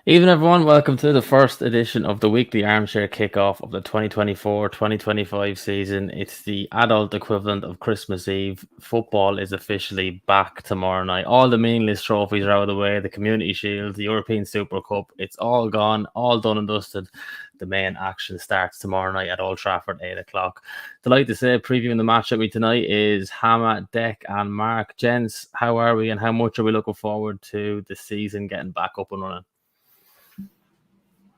Evening, everyone. Welcome to the first edition of the weekly armchair kickoff of the 2024-2025 season. It's the adult equivalent of Christmas Eve. Football is officially back tomorrow night. All the meaningless trophies are out of the way. The Community Shield, the European Super Cup, it's all gone, all done and dusted. The main action starts tomorrow night at Old Trafford, 8 o'clock. Delighted to say, previewing the match with me tonight is Hama, Dec, and Mark. Gents, how are we and how much are we looking forward to the season getting back up and running?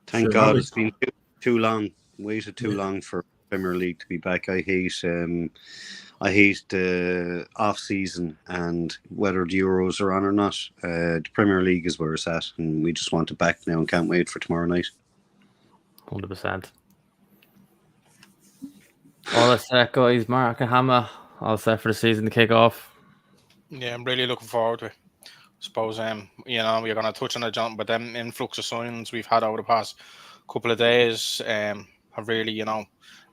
Thank God it's been too long. Waited too long for Premier League to be back. I hate the off season and whether the Euros are on or not. The Premier League is where it's at, and we just want it back now and can't wait for tomorrow night. 100%. All set, guys. Mark and Hammer, all set for the season to kick off. Yeah, I'm really looking forward to it. I suppose we're going to touch on it, John, but them influx of signings we've had over the past couple of days have really, and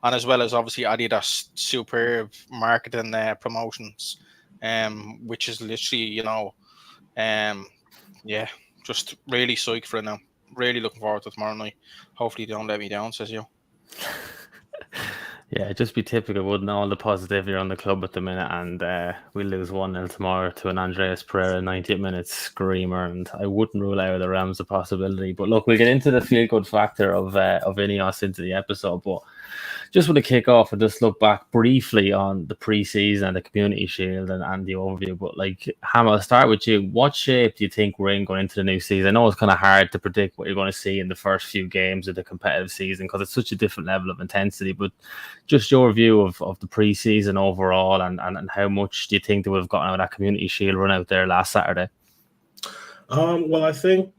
as well as obviously Adidas superb marketing promotions, which is literally, just really psyched for it now. Really looking forward to tomorrow night. Hopefully they don't let me down, says you. Yeah, it'd just be typical, wouldn't all the positivity on the club at the minute, and we lose 1-0 tomorrow to an Andreas Pereira 98 minutes screamer, and I wouldn't rule out of the realms of possibility. But look, we'll get into the feel-good factor of Ineos into the episode, but just want to kick off and just look back briefly on the pre-season and the Community Shield and the overview. But Hama, I'll start with you. What shape do you think we're in going into the new season? I know it's kind of hard to predict what you're going to see in the first few games of the competitive season because it's such a different level of intensity, but just your view of the pre-season overall and how much do you think they would have gotten out of that Community Shield run out there last Saturday? Well, I think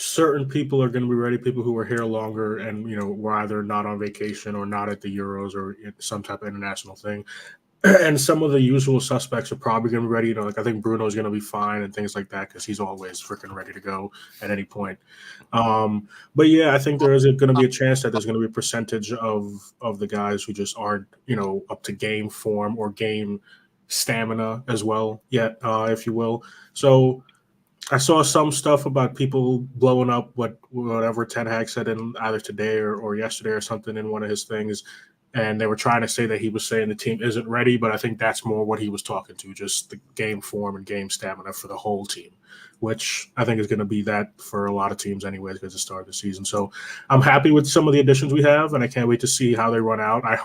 certain people are going to be ready, people who were here longer and, were either not on vacation or not at the Euros or some type of international thing. And some of the usual suspects are probably going to be ready. I think Bruno's going to be fine and things like that because he's always freaking ready to go at any point. But yeah, I think there is going to be a chance that there's going to be a percentage of the guys who just aren't, up to game form or game stamina as well yet, if you will. So I saw some stuff about people blowing up whatever Ten Hag said in either today or yesterday or something in one of his things. And they were trying to say that he was saying the team isn't ready, but I think that's more what he was talking to, just the game form and game stamina for the whole team, which I think is going to be that for a lot of teams anyways at the start of the season. So I'm happy with some of the additions we have, and I can't wait to see how they run out. I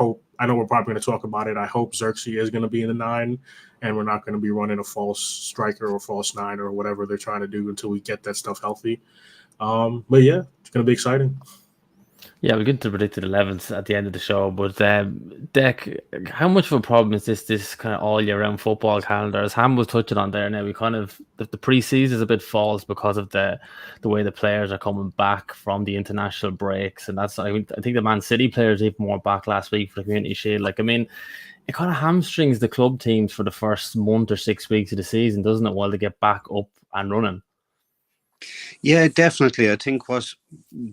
know we're probably going to talk about it. I hope Xerxes is going to be in the 9, and we're not going to be running a false striker or false 9 or whatever they're trying to do until we get that stuff healthy. But yeah, it's going to be exciting. Yeah, we're going to predict the 11th at the end of the show, but Dec, how much of a problem is this kind of all year round football calendar? As Ham was touching on there, now we kind of the pre-season is a bit false because of the way the players are coming back from the international breaks, and that's I think the Man City players even more back last week for the Community Shield. It kind of hamstrings the club teams for the first month or 6 weeks of the season, doesn't it? While they get back up and running. Yeah, definitely. I think what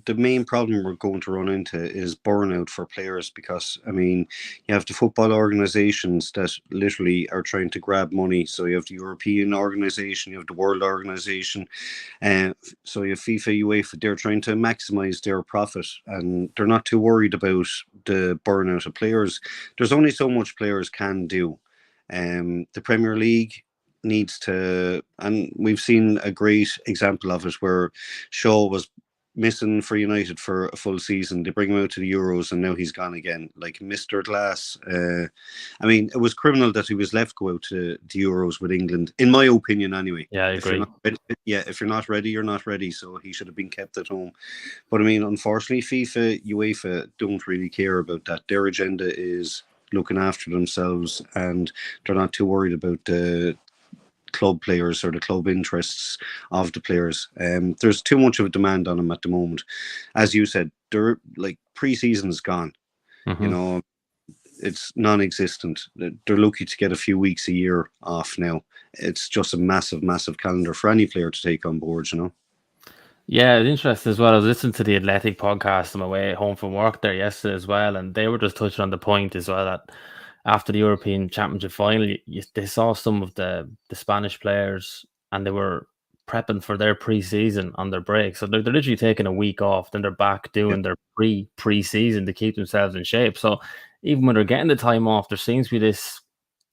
the main problem we're going to run into is burnout for players because, you have the football organisations that literally are trying to grab money. So you have the European organisation, you have the World organisation, so you have FIFA, UEFA, they're trying to maximise their profit and they're not too worried about the burnout of players. There's only so much players can do. The Premier League needs to, and we've seen a great example of it where Shaw was missing for United for a full season. They bring him out to the Euros and now he's gone again, like Mr. Glass. It was criminal that he was left go out to the Euros with England, in my opinion anyway. Yeah, I agree. If you're not ready, you're not ready, so he should have been kept at home. But unfortunately FIFA, UEFA don't really care about that. Their agenda is looking after themselves and they're not too worried about the club players or the club interests of the players. There's too much of a demand on them at the moment. As you said, they're pre-season's gone. Mm-hmm. It's non-existent. They're lucky to get a few weeks a year off now. It's just a massive calendar for any player to take on board, Yeah, it's interesting as well. I was listening to the Athletic podcast on my way home from work there yesterday as well, and they were just touching on the point as well that after the European Championship final, they saw some of the Spanish players and they were prepping for their pre-season on their break. So they're literally taking a week off, then they're back doing their pre-season to keep themselves in shape. So even when they're getting the time off, there seems to be this,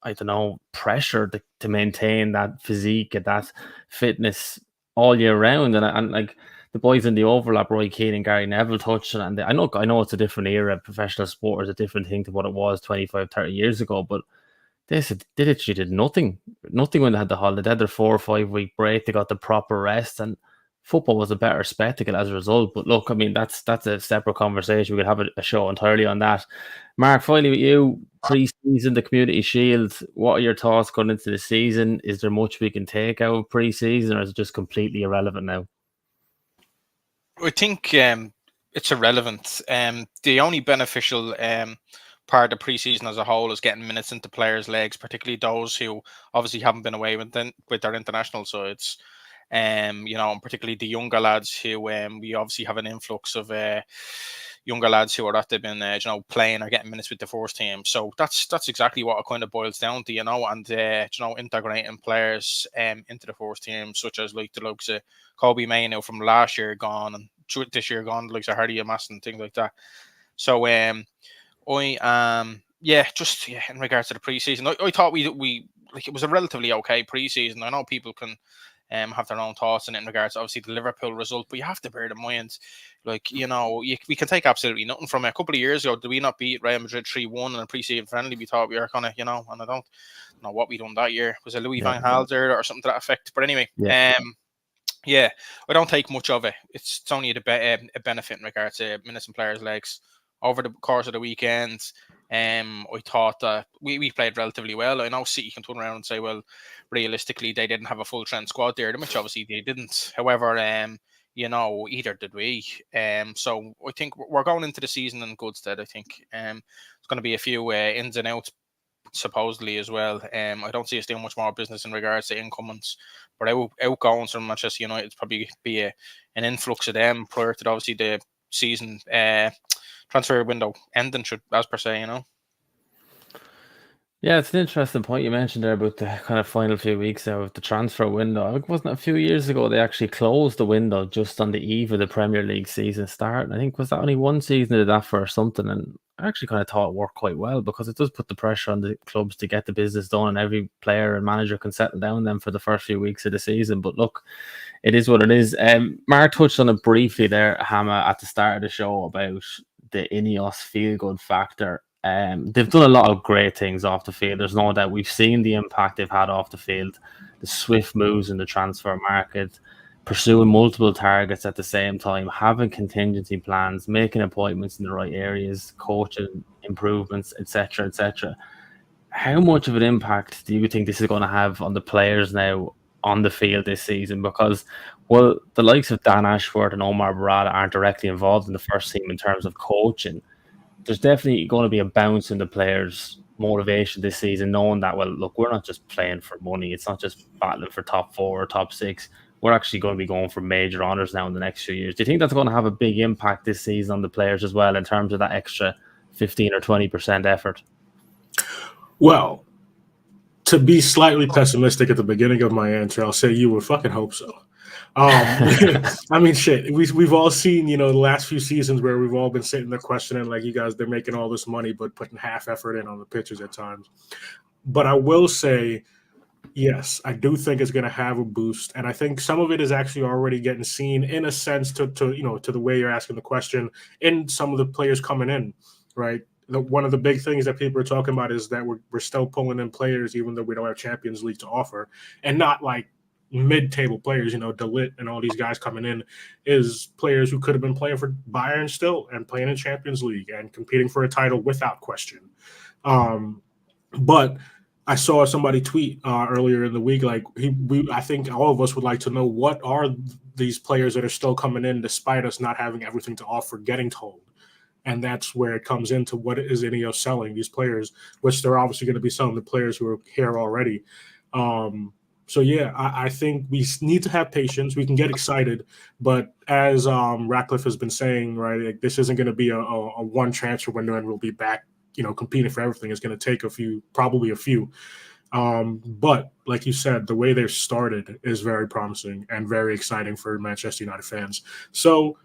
I don't know, pressure to maintain that physique and that fitness all year round. And like the boys in the overlap, Roy Keane and Gary Neville touched on it. And I know it's a different era. Professional sport is a different thing to what it was 25, 30 years ago. But they literally did nothing when they had the holiday. They had their 4 or 5 week break. They got the proper rest, and football was a better spectacle as a result. But look, I mean, that's a separate conversation. We could have a show entirely on that. Mark, finally with you, pre-season, the Community Shield. What are your thoughts going into the season? Is there much we can take out of pre-season, or is it just completely irrelevant now? I think it's irrelevant. The only beneficial part of pre-season as a whole is getting minutes into players' legs, particularly those who obviously haven't been away with their international sides. And particularly the younger lads who we obviously have an influx of younger lads who are they've been playing or getting minutes with the first team. So that's exactly what it kind of boils down to, and integrating players into the first team, such as like the likes of Kobe Mainoo from last year gone, and this year gone, like Hardy Amass and things like that. So in regards to the preseason, I thought we like it was a relatively okay preseason. I know people can have their own thoughts in it in regards to obviously the Liverpool result, but you have to bear in mind, like, we can take absolutely nothing from it. A couple of years ago, did we not beat Real Madrid 3-1 in a pre-season friendly? We thought we were kind of, and I don't know what we done that year. Was it Louis van Gaal or something to that effect? But anyway, I don't take much of it. It's only a benefit in regards to minutes and players' legs over the course of the weekend. I thought that we played relatively well. I know City can turn around and say, well, realistically, they didn't have a full trend squad there, which obviously they didn't. However, either did we. So I think we're going into the season in good stead. I think it's going to be a few ins and outs, supposedly, as well. I don't see us doing much more business in regards to incomings, but outgoings from Manchester United probably be an influx of them prior to obviously the season transfer window ending, as per se, Yeah, it's an interesting point you mentioned there about the kind of final few weeks now of the transfer window. It wasn't a few years ago they actually closed the window just on the eve of the Premier League season start. And I think was that only one season they did that for or something. And I actually kind of thought it worked quite well because it does put the pressure on the clubs to get the business done, and every player and manager can settle down then for the first few weeks of the season. But look, it is what it is. Mark touched on it briefly there, Hammer, at the start of the show about the Ineos feel-good factor. They've done a lot of great things off the field. There's no doubt. We've seen the impact they've had off the field, the swift moves in the transfer market, pursuing multiple targets at the same time, having contingency plans, making appointments in the right areas, coaching improvements, etc., etc. How much of an impact do you think this is going to have on the players now on the field this season? Because, well, the likes of Dan Ashworth and Omar Barada aren't directly involved in the first team in terms of coaching. There's definitely going to be a bounce in the players' motivation this season, knowing that, well, look, we're not just playing for money. It's not just battling for top 4 or top 6. We're actually going to be going for major honours now in the next few years. Do you think that's going to have a big impact this season on the players as well in terms of that extra 15 or 20% effort? Well, to be slightly pessimistic at the beginning of my answer, I'll say you would fucking hope so. I mean, shit, we've all seen, the last few seasons where we've all been sitting there questioning, like, you guys, they're making all this money, but putting half effort in on the pitches at times. But I will say, yes, I do think it's going to have a boost. And I think some of it is actually already getting seen in a sense to the way you're asking the question in some of the players coming in, right? One of the big things that people are talking about is that we're still pulling in players, even though we don't have Champions League to offer, and not like mid-table players, De Ligt and all these guys coming in is players who could have been playing for Bayern still and playing in Champions League and competing for a title without question. But I saw somebody tweet earlier in the week, like I think all of us would like to know what are these players that are still coming in despite us not having everything to offer getting told. And that's where it comes into what is Ineos selling these players, which they're obviously going to be selling the players who are here already. So, yeah, I think we need to have patience. We can get excited. But as Ratcliffe has been saying, right, like, this isn't going to be a one transfer window and we'll be back, competing for everything. It's going to take probably a few. But like you said, the way they've started is very promising and very exciting for Manchester United fans. So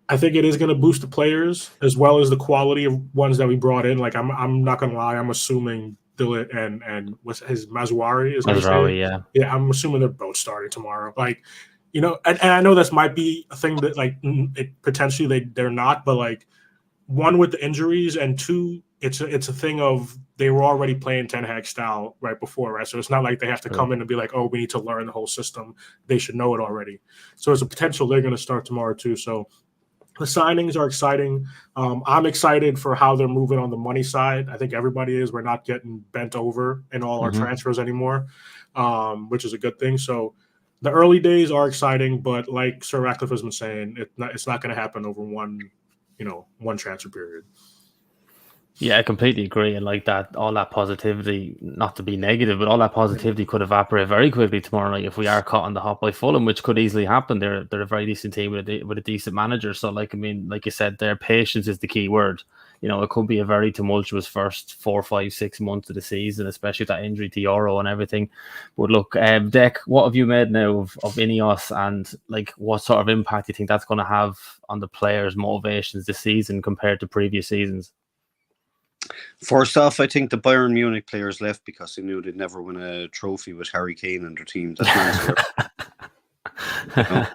I think it is going to boost the players as well as the quality of ones that we brought in. Like I'm not going to lie, I'm assuming Dillit and what's his Mazwari is his name. yeah. Yeah, I'm assuming they're both starting tomorrow. Like, you know, and I know this might be a thing that like potentially they're not, but like one with the injuries and two, it's a thing of they were already playing Ten Hag style right before, right? So it's not like they have to come in and be like, oh, we need to learn the whole system. They should know it already. So there's a potential they're going to start tomorrow too. So the signings are exciting. I'm excited for how they're moving on the money side. I think everybody is. We're not getting bent over in all our transfers anymore, which is a good thing. So the early days are exciting, but like Sir Ratcliffe has been saying, it's not going to happen over one transfer period. Yeah, I completely agree. And like that, all that positivity, not to be negative, but all that positivity could evaporate very quickly tomorrow night if we are caught on the hop by Fulham, which could easily happen. They're a very decent team with a decent manager. So, like, I mean, like you said, their patience is the key word. You know, it could be a very tumultuous first 4, 5, 6 months of the season, especially with that injury to Euro and everything. But look, Dec, what have you made now of Ineos, and like what sort of impact do you think that's going to have on the players' motivations this season compared to previous seasons? First off, I think the Bayern Munich players left because they knew they'd never win a trophy with Harry Kane and their team. That's the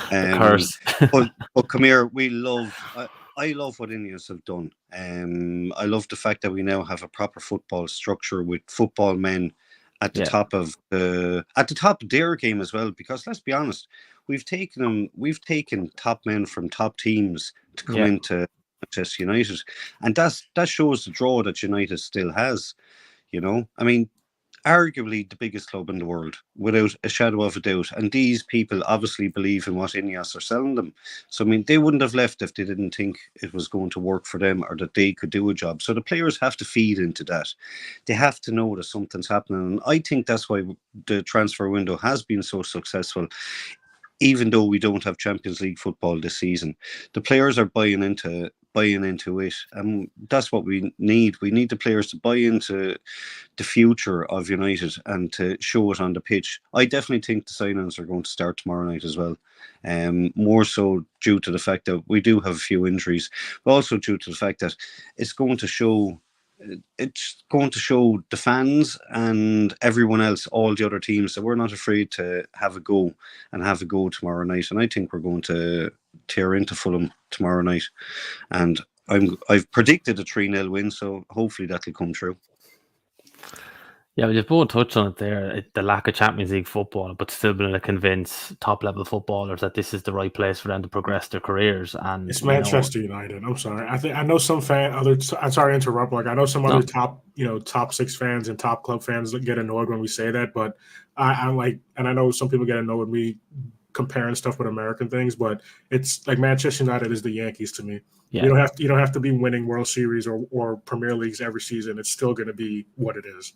curse. but come here, we love. I love what Ineos have done. I love the fact that we now have a proper football structure with football men at the top of their game as well. Because let's be honest, we've taken top men from top teams to come into Manchester United, and that shows the draw that United still has. You know, I mean, arguably the biggest club in the world, without a shadow of a doubt. And these people obviously believe in what Ineos are selling them. So, I mean, they wouldn't have left if they didn't think it was going to work for them or that they could do a job. So the players have to feed into that. They have to know that something's happening. And I think that's why the transfer window has been so successful. Even though we don't have Champions League football this season, the players are buying into it, and that's what we need. We need the players to buy into the future of United and to show it on the pitch. I definitely think the signings are going to start tomorrow night as well, more so due to the fact that we do have a few injuries, but also due to the fact that it's going to show the fans and everyone else, all the other teams, that we're not afraid to have a go tomorrow night. And I think we're going to tear into Fulham tomorrow night. And I've predicted a 3-0 win, so hopefully that'll come true. Yeah, we just both touched on it there, the lack of Champions League football, but still being able to convince top-level footballers that this is the right place for them to progress their careers. And it's Manchester United. I'm sorry. I know some I'm sorry to interrupt. Like, I know some other top 6 fans and top club fans that get annoyed when we say that, but I'm like, and I know some people get annoyed when we comparing stuff with American things, but it's like Manchester United is the Yankees to me. Yeah. You don't have to be winning World Series or Premier Leagues every season. It's still going to be what it is.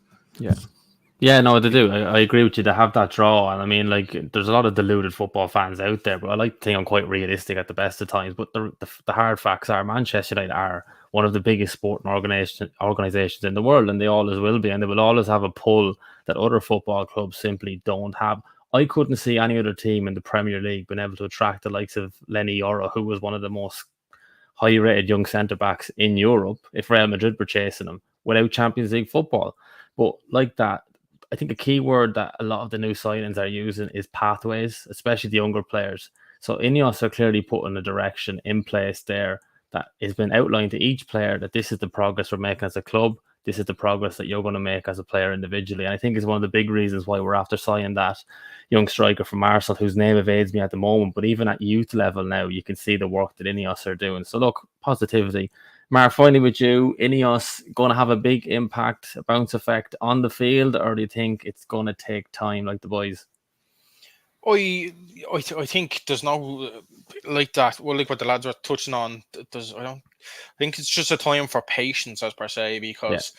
Yeah, no, they do. I agree with you. They have that draw, and I mean, like, there's a lot of deluded football fans out there, but I like to think I'm quite realistic at the best of times. But the hard facts are Manchester United are one of the biggest sporting organizations in the world, and they always will be, and they will always have a pull that other football clubs simply don't have. I couldn't see any other team in the Premier League being able to attract the likes of Lenny Yoro, who was one of the most high-rated young centre-backs in Europe, if Real Madrid were chasing him, without Champions League football. But like that, I think a key word that a lot of the new signings are using is pathways, especially the younger players. So Ineos are clearly putting a direction in place there that has been outlined to each player that this is the progress we're making as a club. This is the progress that you're going to make as a player individually. And I think it's one of the big reasons why we're after signing that young striker from Arsenal, whose name evades me at the moment. But even at youth level now, you can see the work that Ineos are doing. So look, positivity. Mark, finally with you, Ineos going to have a big impact, a bounce effect on the field, or do you think it's going to take time like the boys? I think there's no like that. Well, like what the lads are touching on, I think it's just a time for patience, as per se, because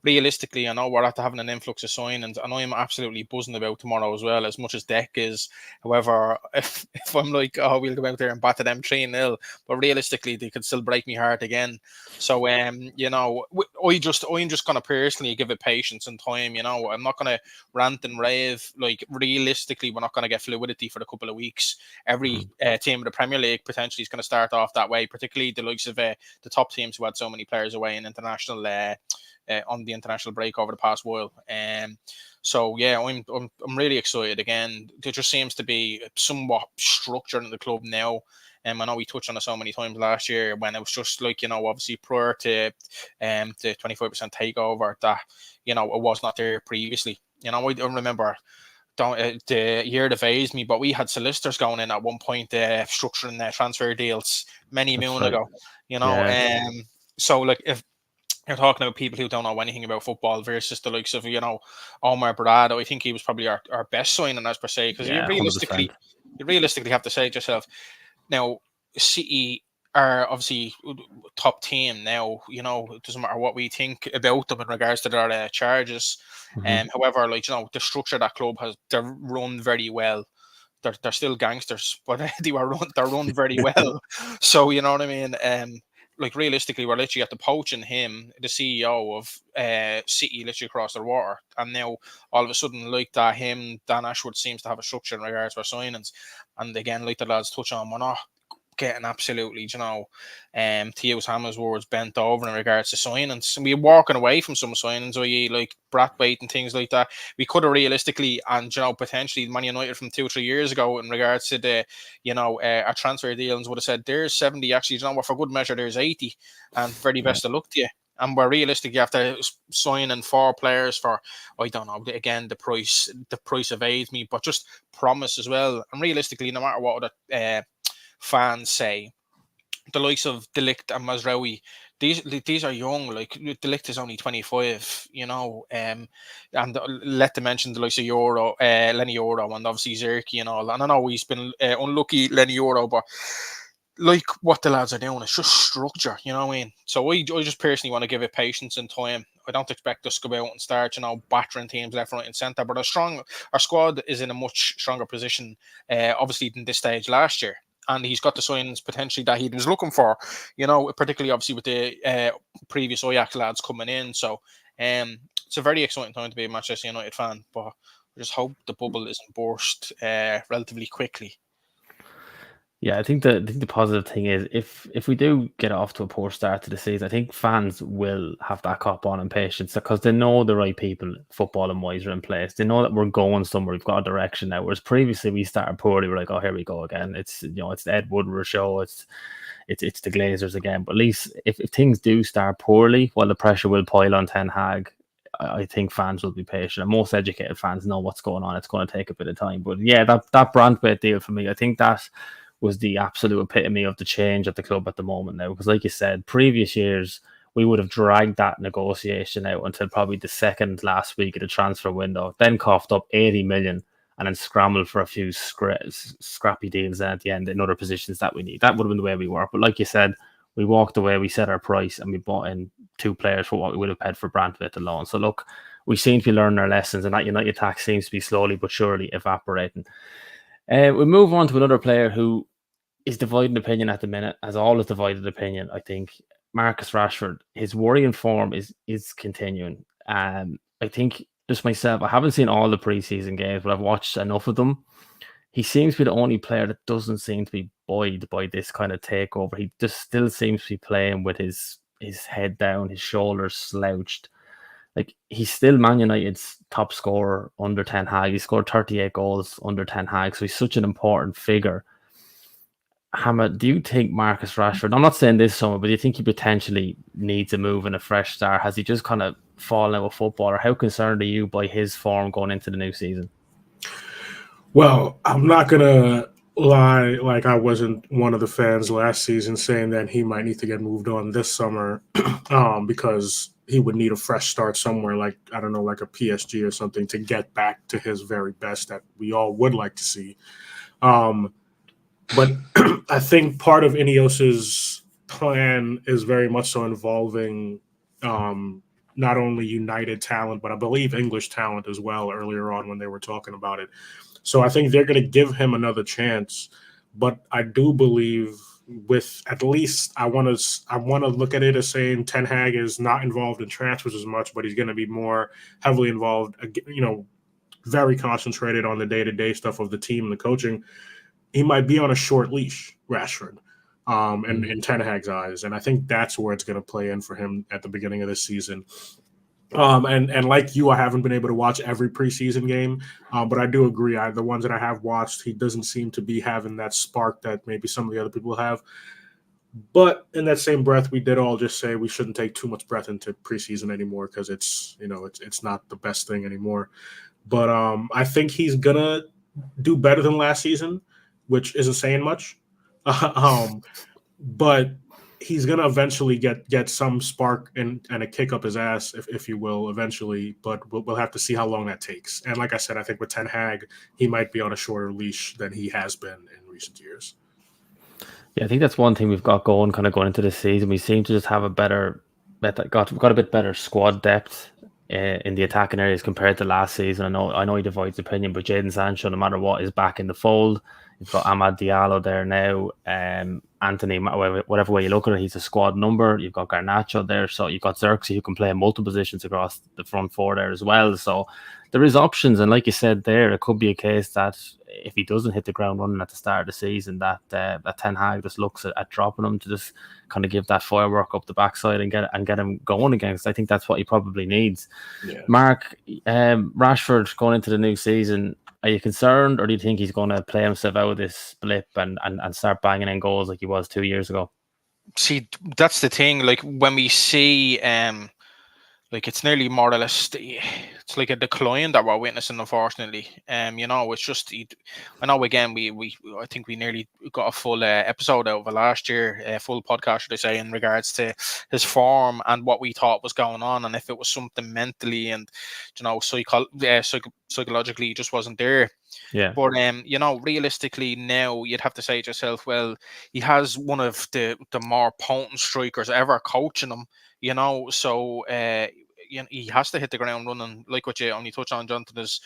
realistically, I know we're after having an influx of signings, and I'm absolutely buzzing about tomorrow as well, as much as Deck is. However, if I'm like, oh, we'll go out there and batter them 3-0, but realistically, they could still break me heart again. So, I'm just going to personally give it patience and time. I'm not going to rant and rave. Like, realistically, we're not going to get fluidity for a couple of weeks. Every team in the Premier League potentially is going to start off that way, particularly the likes of the top teams who had so many players away in international on the international break over the past while. So yeah, I'm really excited again. There just seems to be somewhat structure in the club now. I know we touched on it so many times last year when it was just like, obviously prior to the 25% takeover that, it was not there previously. I don't remember the year that phased me, but we had solicitors going in at one point structuring transfer deals many moon ago. So like if you're talking about people who don't know anything about football versus the likes of Omar Barado, I think he was probably our best signing as per se, because you realistically have to say to yourself, now City are obviously top team now. It doesn't matter what we think about them in regards to their charges. However, the structure that club has, they're run very well. They're still gangsters, but they're run very well. So you know what I mean. Like realistically, we're literally at the poaching him, the CEO of City, literally across the water, and now all of a sudden, like that, Dan Ashwood seems to have a structure in regards to our signings, and again, like the lads touch on, we're not getting absolutely, to use Hammer's words, bent over in regards to signings. And we're walking away from some signings, i.e. like Brathwaite and things like that. We could have realistically, and potentially Man United from 2-3 years ago in regards to the, our transfer deals would have said, there's 70, actually, for good measure, there's 80, and very best of luck to you. And we're realistic, you have to sign in 4 players for, I don't know, again, the price evades me, but just promise as well. And realistically, no matter what other fans say, the likes of De Ligt and Mazraoui, these are young. Like De Ligt is only 25, and let them mention the likes of Lenny Euro, and obviously Zerki and all. And I know he's been unlucky, Lenny Euro, but like what the lads are doing, it's just structure, you know what I mean? So I just personally want to give it patience and time. I don't expect us to go out and start, battering teams left, right, and centre. But our squad is in a much stronger position, obviously, than this stage last year. And he's got the signings potentially that he was looking for, particularly obviously with the previous Ajax lads coming in. So it's a very exciting time to be a Manchester United fan. But I just hope the bubble isn't burst relatively quickly. Yeah, I think the positive thing is if we do get off to a poor start to the season, I think fans will have that cop on and patience because they know the right people, football and wise, are in place. They know that we're going somewhere. We've got a direction now. Whereas previously we started poorly, we're like, oh, here we go again. It's it's the Ed Woodward show. It's the Glazers again. But at least if things do start poorly, well, the pressure will pile on Ten Hag. I think fans will be patient, and most educated fans know what's going on. It's going to take a bit of time. But yeah, that Brathwaite deal for me, I think that was the absolute epitome of the change at the club at the moment now. Because like you said, previous years, we would have dragged that negotiation out until probably the second last week of the transfer window, then coughed up 80 million and then scrambled for a few scrappy deals at the end in other positions that we need. That would have been the way we were. But like you said, we walked away, we set our price, and we bought in 2 players for what we would have paid for Brathwaite alone. So look, we seem to be learning our lessons, and that United tax seems to be slowly but surely evaporating. We move on to another player who is divided opinion at the minute, has always divided opinion. I think Marcus Rashford, his worrying form is continuing. I think just myself, I haven't seen all the preseason games, but I've watched enough of them. He seems to be the only player that doesn't seem to be buoyed by this kind of takeover. He just still seems to be playing with his head down, his shoulders slouched. Like, he's still Man United's top scorer under Ten Hag. He scored 38 goals under Ten Hag, so he's such an important figure. Hammer, do you think Marcus Rashford, I'm not saying this summer, but do you think he potentially needs a move and a fresh start? Has he just kind of fallen out of football, or how concerned are you by his form going into the new season? Well, I'm not going to lie, like I wasn't one of the fans last season saying that he might need to get moved on this summer because he would need a fresh start somewhere, like, I don't know, like a PSG or something, to get back to his very best that we all would like to see. But I think part of Ineos's plan is very much so involving not only United talent, but I believe English talent as well earlier on when they were talking about it. So I think they're going to give him another chance. But I do believe with at least I want to look at it as saying Ten Hag is not involved in transfers as much, but he's going to be more heavily involved, very concentrated on the day-to-day stuff of the team and the coaching. He might be on a short leash, Rashford, in Ten Hag's eyes. And I think that's where it's going to play in for him at the beginning of this season. And like you, I haven't been able to watch every preseason game, but I do agree. The ones that I have watched, he doesn't seem to be having that spark that maybe some of the other people have. But in that same breath, we did all just say we shouldn't take too much breath into preseason anymore because it's not the best thing anymore. But I think he's gonna do better than last season, which isn't saying much. But he's gonna eventually get some spark and a kick up his ass, if you will, eventually. But we'll have to see how long that takes. And like I said, I think with Ten Hag, he might be on a shorter leash than he has been in recent years. Yeah, I think that's one thing we've got going into this season. We seem to just have got a bit better squad depth in the attacking areas compared to last season. I know he divides opinion, but Jadon Sancho, no matter what, is back in the fold. You've got Amad Diallo there now. Anthony, whatever way you look at it, he's a squad number. You've got Garnacho there, so you've got Xerxes who can play in multiple positions across the front four there as well. So there is options, and like you said there, it could be a case that if he doesn't hit the ground running at the start of the season, that Ten Hag just looks at dropping him to just kind of give that firework up the backside and get him going again. Because I think that's what he probably needs. Yeah. Mark, Rashford going into the new season, are you concerned, or do you think he's going to play himself out of this blip and start banging in goals like he was 2 years ago? See, that's the thing. Like when we see, like it's nearly more or less, it's like a decline that we're witnessing, unfortunately. It's just, I know again, I think we nearly got a full episode out of it last year, a full podcast, should I say, in regards to his form and what we thought was going on, and if it was something mentally and, psychologically, he just wasn't there. Yeah. But realistically now you'd have to say to yourself, well, he has one of the more potent strikers ever coaching him, so he has to hit the ground running. Like what you only touched on, Jonathan, is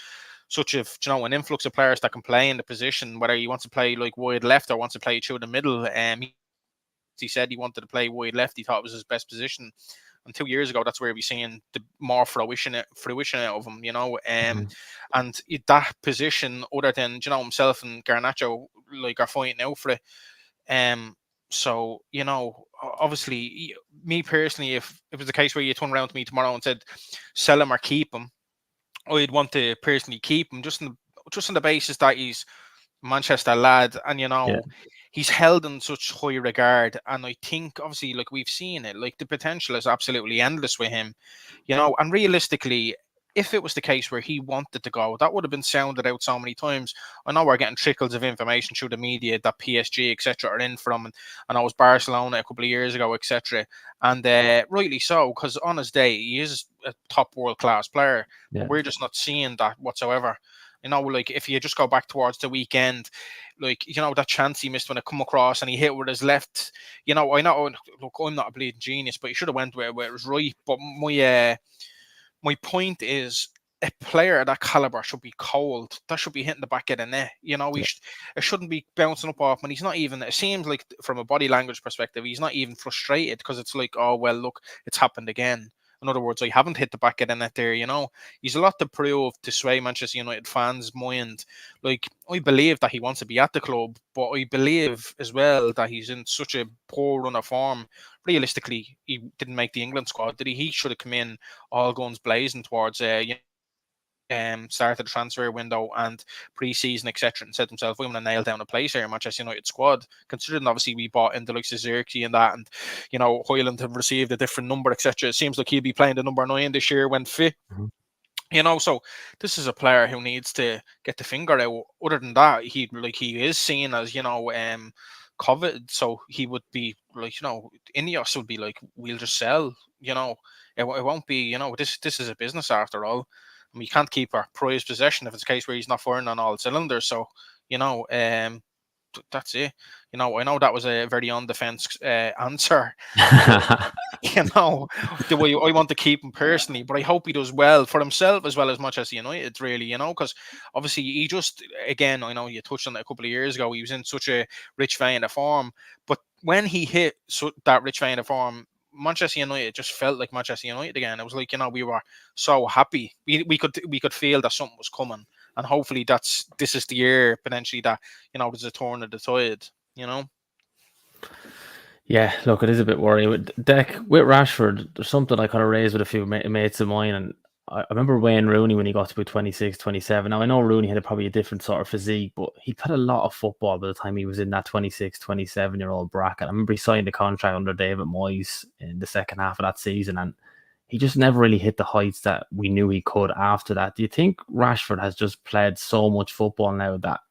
such an influx of players that can play in the position, whether he wants to play like wide left or wants to play through the middle. He said he wanted to play wide left. He thought it was his best position. And 2 years ago, that's where we're seeing the more fruition out of him, and that position, other than himself and Garnacho, like, are fighting out for it. So obviously, me personally, if it was the case where you turn around to me tomorrow and said sell him or keep him, I'd want to personally keep him just on the basis that he's a Manchester lad, and he's held in such high regard. And I think, obviously, like we've seen it, like the potential is absolutely endless with him, and realistically, if it was the case where he wanted to go, that would have been sounded out so many times. I know we're getting trickles of information through the media that PSG, etc., are in from, and I was Barcelona a couple of years ago, etc. And rightly so, because on his day, he is a top world-class player. Yeah. But we're just not seeing that whatsoever. Like if you just go back towards the weekend, like, that chance he missed when it come across and he hit with his left, I know, look, I'm not a bleeding genius, but he should have went where it was right. But my point is, a player of that caliber should be cold. That should be hitting the back of the net. It shouldn't be bouncing up off. And he's not even, it seems like from a body language perspective, he's not even frustrated, because it's like, oh, well, look, it's happened again. In other words, I haven't hit the back of the net there, He's a lot to prove to sway Manchester United fans' mind. Like, I believe that he wants to be at the club, but I believe as well that he's in such a poor run of form. Realistically, he didn't make the England squad, did he? He should have come in all guns blazing towards start of the transfer window and pre-season, etc., and said to himself, I'm going to nail down a place here in Manchester United squad, considering obviously we bought in the likes of Xerxes and that, and Højlund have received a different number, etc. It seems like he'll be playing the number 9 this year when fit. So this is a player who needs to get the finger out. Other than that, he is seen as coveted, so he would be like, Ineos would be like, we'll just sell. It won't be, this is a business after all. We can't keep our prized possession if it's a case where he's not firing on all cylinders. So, that's it. I know that was a very on defense answer. The way I want to keep him personally, but I hope he does well for himself as well as Manchester United, really, because obviously he just, again, I know you touched on it a couple of years ago, he was in such a rich vein of form, but when he hit that rich vein of form, Manchester United just felt like Manchester United again. It was like, we were so happy. We could feel that something was coming. And hopefully this is the year potentially that, there's a turn of the tide, Yeah, look, it is a bit worrying. With Rashford, there's something I kind of raised with a few mates of mine. And I remember Wayne Rooney when he got to be 26, 27. Now, I know Rooney had probably a different sort of physique, but he played a lot of football by the time he was in that 26, 27-year-old bracket. I remember he signed a contract under David Moyes in the second half of that season, and he just never really hit the heights that we knew he could after that. Do you think Rashford has just played so much football now that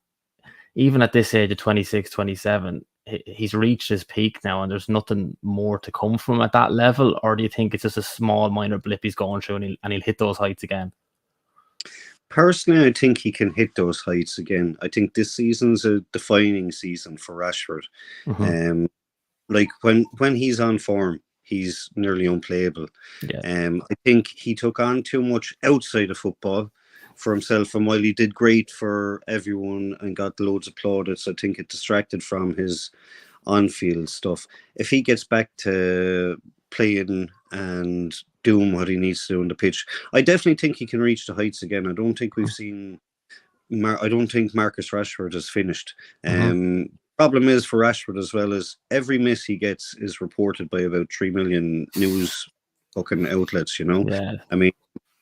even at this age of 26, 27, he's reached his peak now and there's nothing more to come from at that level? Or do you think it's just a small minor blip he's going through and he'll hit those heights again? Personally, I think he can hit those heights again. I think this season's a defining season for Rashford. Mm-hmm. Like when he's on form, he's nearly unplayable. Yeah. I think he took on too much outside of football for himself, and while he did great for everyone and got loads of plaudits, I think it distracted from his on-field stuff. If he gets back to playing and doing what he needs to do on the pitch, I definitely think he can reach the heights again. I don't think we've seen I don't think Marcus Rashford is finished. Problem is for Rashford as well is every miss he gets is reported by about 3 million news fucking outlets, Yeah. I mean,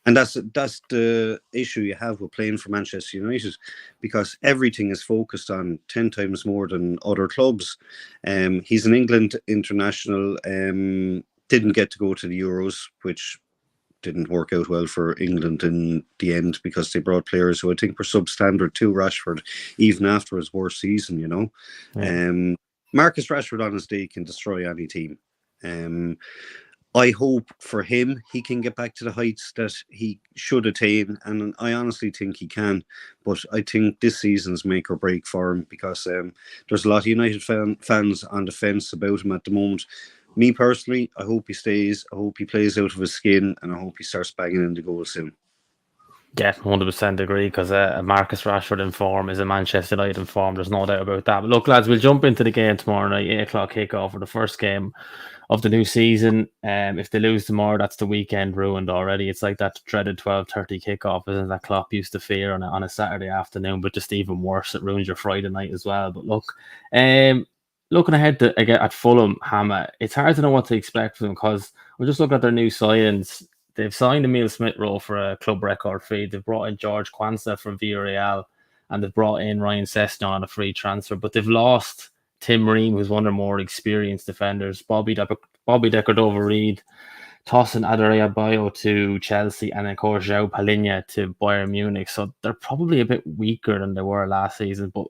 and that's the issue you have with playing for Manchester United, because everything is focused on 10 times more than other clubs. He's an England international, didn't get to go to the Euros, which didn't work out well for England in the end because they brought players who I think were substandard to Rashford, even after his worst season, Yeah. Marcus Rashford on his day can destroy any team. I hope for him he can get back to the heights that he should attain, and I honestly think he can. But I think this season's make or break for him, because there's a lot of United fans on the fence about him at the moment. Me personally, I hope he stays. I hope he plays out of his skin, and I hope he starts banging in the goal soon. Yeah, 100% agree, because Marcus Rashford in form is a Manchester United in form. There's no doubt about that. But look, lads, we'll jump into the game tomorrow night, 8 o'clock kickoff for the first game of the new season. If they lose tomorrow, that's the weekend ruined already. It's like that dreaded 12:30 kickoff, isn't it, that Klopp used to fear on a Saturday afternoon, but just even worse, it ruins your Friday night as well. But look, looking ahead at Fulham, Hammer, it's hard to know what to expect from them, because we're just looking at their new signings. They've signed Emile Smith-Rowe for a club record fee. They've brought in George Kwanzaa from Villarreal, and they've brought in Ryan Sessegnon on a free transfer. But they've lost Tim Ream, who's one of their more experienced defenders, Bobby Decordova-Reid, Tosin Adarabioyo to Chelsea, and of course João Palhinha to Bayern Munich. So they're probably a bit weaker than they were last season. But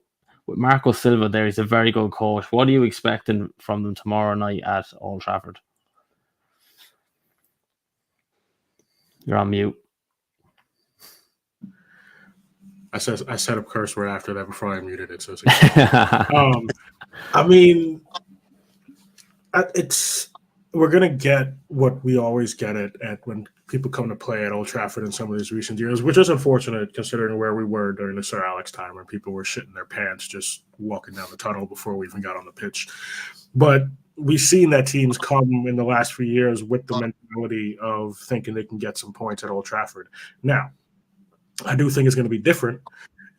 with Marco Silva there, he's a very good coach. What are you expecting from them tomorrow night at Old Trafford? You're on mute. I set up curse word after that before I muted it. So I mean, we're gonna get what we always get at when people come to play at Old Trafford in some of these recent years, which is unfortunate considering where we were during the Sir Alex time, where people were shitting their pants just walking down the tunnel before we even got on the pitch. But we've seen that teams come in the last few years with the mentality of thinking they can get some points at Old Trafford. Now, I do think it's going to be different,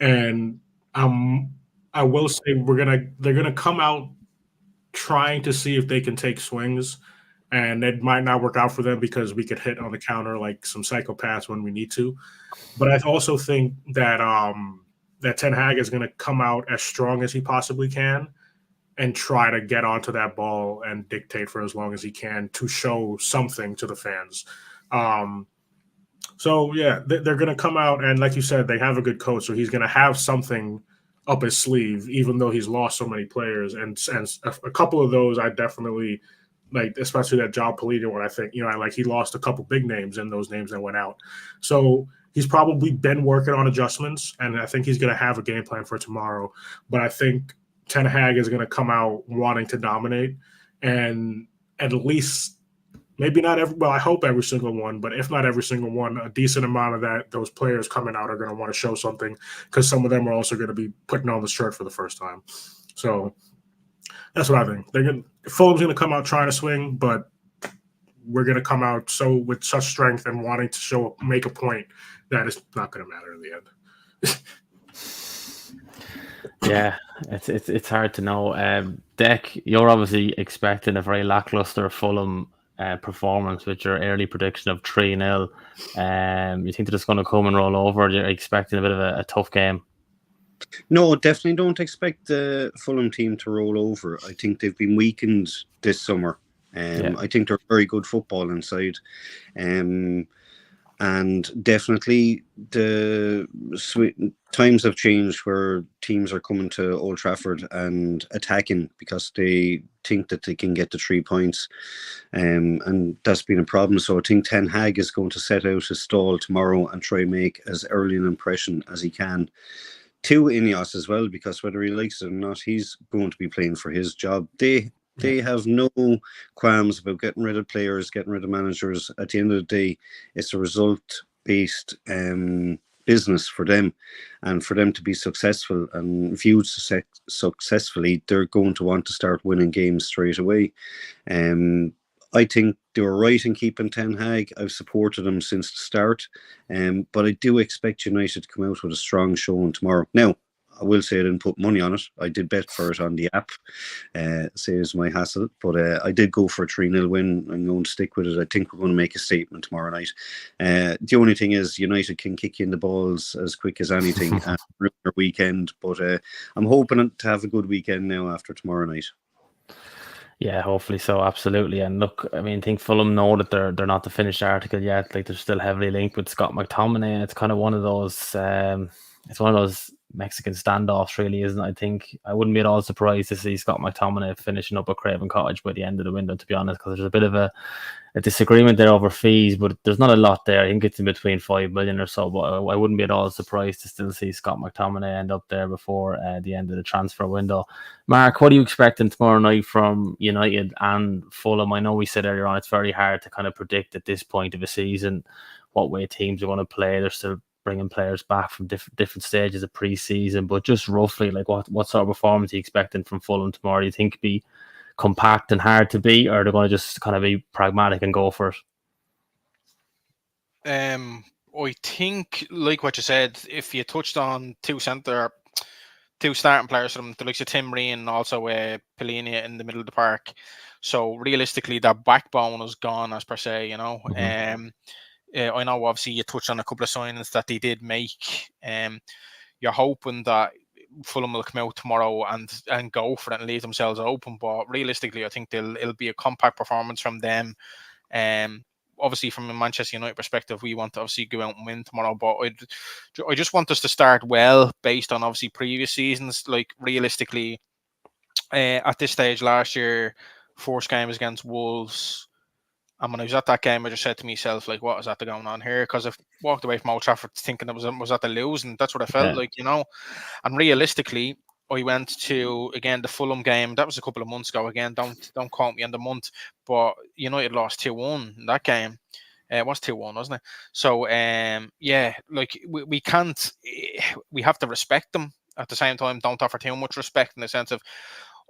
and I will say they're gonna come out trying to see if they can take swings, and it might not work out for them because we could hit on the counter like some psychopaths when we need to. But I also think that that Ten Hag is going to come out as strong as he possibly can and try to get onto that ball and dictate for as long as he can to show something to the fans. So, yeah, they're going to come out, and like you said, they have a good coach, so he's going to have something up his sleeve, even though he's lost so many players. And a couple of those I definitely like, especially that João Palhinha one. I think, he lost a couple big names, and those names that went out. So he's probably been working on adjustments, and I think he's going to have a game plan for tomorrow. But I think Ten Hag is going to come out wanting to dominate, and at least maybe not every. Well, I hope every single one, but if not every single one, a decent amount of those players coming out are going to want to show something, because some of them are also going to be putting on the shirt for the first time. So that's what I think. Fulham's going to come out trying to swing, but we're going to come out with such strength and wanting to make a point that it's not going to matter in the end. Yeah, it's hard to know. Deck, you're obviously expecting a very lackluster Fulham performance with your early prediction of 3-0. You think they're just going to come and roll over? You're expecting a bit of a tough game? No, definitely don't expect the Fulham team to roll over. I think they've been weakened this summer. I think they're very good football inside. And definitely the times have changed where teams are coming to Old Trafford and attacking because they think that they can get the 3 points. And that's been a problem. So I think Ten Hag is going to set out his stall tomorrow and try and make as early an impression as he can to Ineos as well, because whether he likes it or not, he's going to be playing for his job. They have no qualms about getting rid of players, getting rid of managers. At the end of the day, it's a result-based business for them. And for them to be successful and viewed successfully, they're going to want to start winning games straight away. I think they were right in keeping Ten Hag. I've supported them since the start. But I do expect United to come out with a strong showing tomorrow. Now, I will say I didn't put money on it. I did bet for it on the app. Saves my hassle. But I did go for a 3-0 win. I'm going to stick with it. I think we're going to make a statement tomorrow night. The only thing is United can kick you in the balls as quick as anything and ruin their weekend. But I'm hoping to have a good weekend now after tomorrow night. Yeah, hopefully so. Absolutely. And look, I mean, I think Fulham know that they're not the finished article yet. Like, they're still heavily linked with Scott McTominay. It's kind of one of those. It's one of those Mexican standoffs, really, isn't it? I think I wouldn't be at all surprised to see Scott McTominay finishing up at Craven Cottage by the end of the window, to be honest, because there's a bit of a disagreement there over fees, but there's not a lot there. I think it's in between 5 million or so, but I wouldn't be at all surprised to still see Scott McTominay end up there before the end of the transfer window. Mark, what are you expecting tomorrow night from United and Fulham? I know we said earlier on it's very hard to kind of predict at this point of a season what way teams are going to play. They're still bringing players back from different stages of pre-season, but just roughly, like, what sort of performance are you expecting from Fulham tomorrow? Do you think be compact and hard to beat, or they're going to just kind of be pragmatic and go for it? I think, like what you said, if you touched on two starting players from the likes of Tim Ream and also Pellegrini in the middle of the park. So realistically, that backbone is gone, as per se, Mm-hmm. I know obviously you touched on a couple of signings that they did make. You're hoping that Fulham will come out tomorrow and go for it and leave themselves open, but realistically I think it'll be a compact performance from them. Obviously from a Manchester United perspective, we want to obviously go out and win tomorrow, but I just want us to start well based on obviously previous seasons. Like, realistically, at this stage last year, first game was against Wolves. And when I was at that game, I just said to myself, like, what is that going on here? Because I've walked away from Old Trafford thinking it was at the losing. That's what I felt like, And realistically, I went to, again, the Fulham game. That was a couple of months ago. Again, don't quote me on the month, but United lost 2-1 in that game. It was 2-1, wasn't it? So, like, we can't. We have to respect them. At the same time, don't offer too much respect, in the sense of,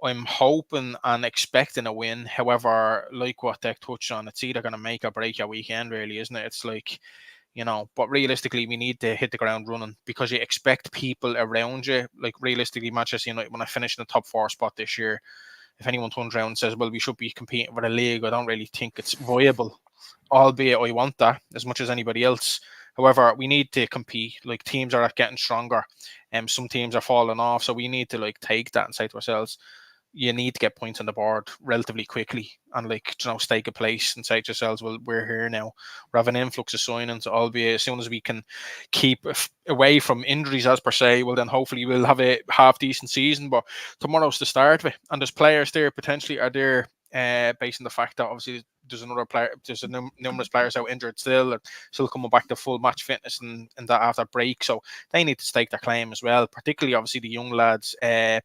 I'm hoping and expecting a win. However, like what Deck touched on, it's either going to make or break your weekend, really, isn't it? It's like, but realistically, we need to hit the ground running, because you expect people around you. Like, realistically, Manchester United, when I finish in the top 4 spot this year, if anyone turns around and says, well, we should be competing for the league, I don't really think it's viable, albeit I want that as much as anybody else. However, we need to compete. Like, teams are getting stronger, and some teams are falling off, so we need to take that and say to ourselves, you need to get points on the board relatively quickly and stake a place and say to yourselves, well, we're here now. We're having an influx of signings, albeit as soon as we can keep away from injuries, as per se, well, then hopefully we'll have a half decent season. But tomorrow's the start of it, and there's players there potentially are there based on the fact that obviously there's numerous players out injured still, or still coming back to full match fitness and that after break. So they need to stake their claim as well, particularly obviously the young lads, the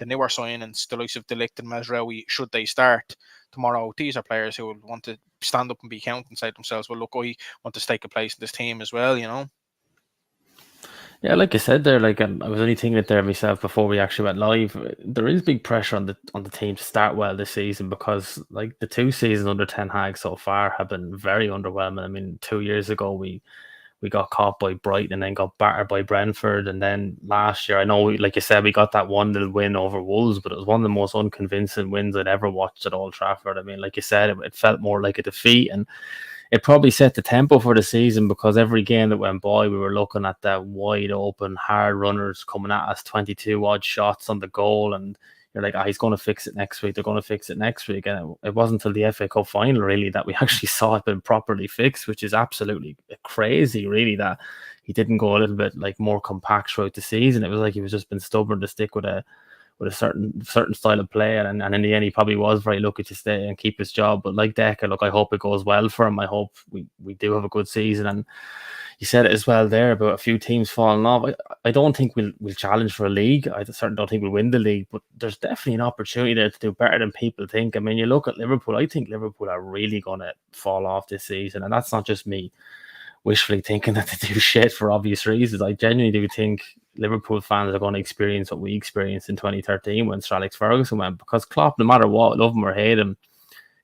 newer signings, the likes of De Ligt and Mazraoui, should they start tomorrow. These are players who will want to stand up and be counted and say to themselves, well, look, I want to stake a place in this team as well, you know. Yeah, like I said there, like I was only thinking it there myself before we actually went live. There is big pressure on the team to start well this season, because like the 2 seasons under Ten Hag so far have been very underwhelming. I mean, 2 years ago we got caught by Brighton and then got battered by Brentford, and then last year, I know, like you said, we got that 1-0 win over Wolves, but it was one of the most unconvincing wins I'd ever watched at Old Trafford. I mean, like you said, it felt more like a defeat, and it probably set the tempo for the season, because every game that went by, we were looking at that wide open, hard runners coming at us, 22 odd shots on the goal, and you're like, he's going to fix it next week. They're going to fix it next week. And it wasn't until the FA Cup final, really, that we actually saw it been properly fixed, which is absolutely crazy, really, that he didn't go a little bit like more compact throughout the season. It was like he was just been stubborn to stick with a certain style of play, and in the end he probably was very lucky to stay and keep his job. But like Decker, look, I hope it goes well for him. I hope we do have a good season. And you said it as well there about a few teams falling off. I don't think we'll challenge for a league. I certainly don't think we'll win the league, but there's definitely an opportunity there to do better than people think. I mean, you look at Liverpool, I think Liverpool are really going to fall off this season, and that's not just me wishfully thinking that they do shit for obvious reasons. I genuinely do think Liverpool fans are going to experience what we experienced in 2013 when Sir Alex Ferguson went, because Klopp, no matter what, love him or hate him,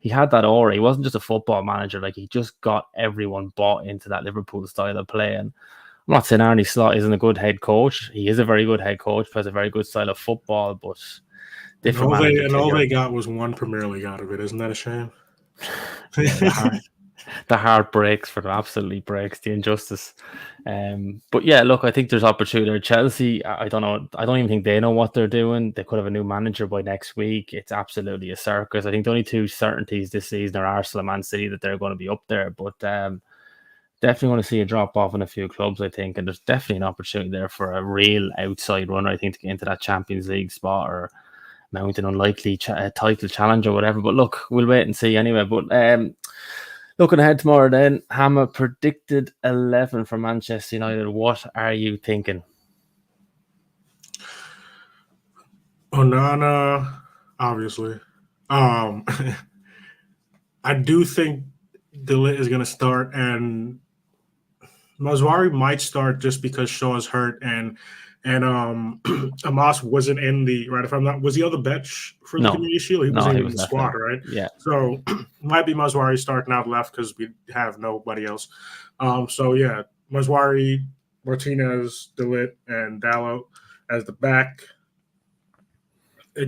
he had that aura. He wasn't just a football manager. Like, he just got everyone bought into that Liverpool style of play. And I'm not saying Arne Slot isn't a good head coach. He is a very good head coach, plays a very good style of football, but different and all they got was one Premier League out of it. Isn't that a shame? The heart breaks for them, absolutely breaks, the injustice. But yeah, look, I think there's opportunity there. Chelsea, I don't know. I don't even think they know what they're doing. They could have a new manager by next week. It's absolutely a circus. I think the only 2 certainties this season are Arsenal and Man City, that they're going to be up there. But definitely want to see a drop off in a few clubs, I think. And there's definitely an opportunity there for a real outside runner, I think, to get into that Champions League spot or mount an unlikely title challenge or whatever. But look, we'll wait and see anyway. But looking ahead tomorrow then, Hammer predicted 11 for Manchester United. What are you thinking? Onana, obviously. I do think De Ligt is going to start, and Mazraoui might start just because Shaw's hurt, and Amos wasn't in the, right, if I'm not, was he on the bench for the Community Shield? He wasn't even in the squad, right? Yeah. So might be Mazraoui starting out left because we have nobody else. So yeah, Mazraoui, Martinez, De Ligt, and Dalot as the back.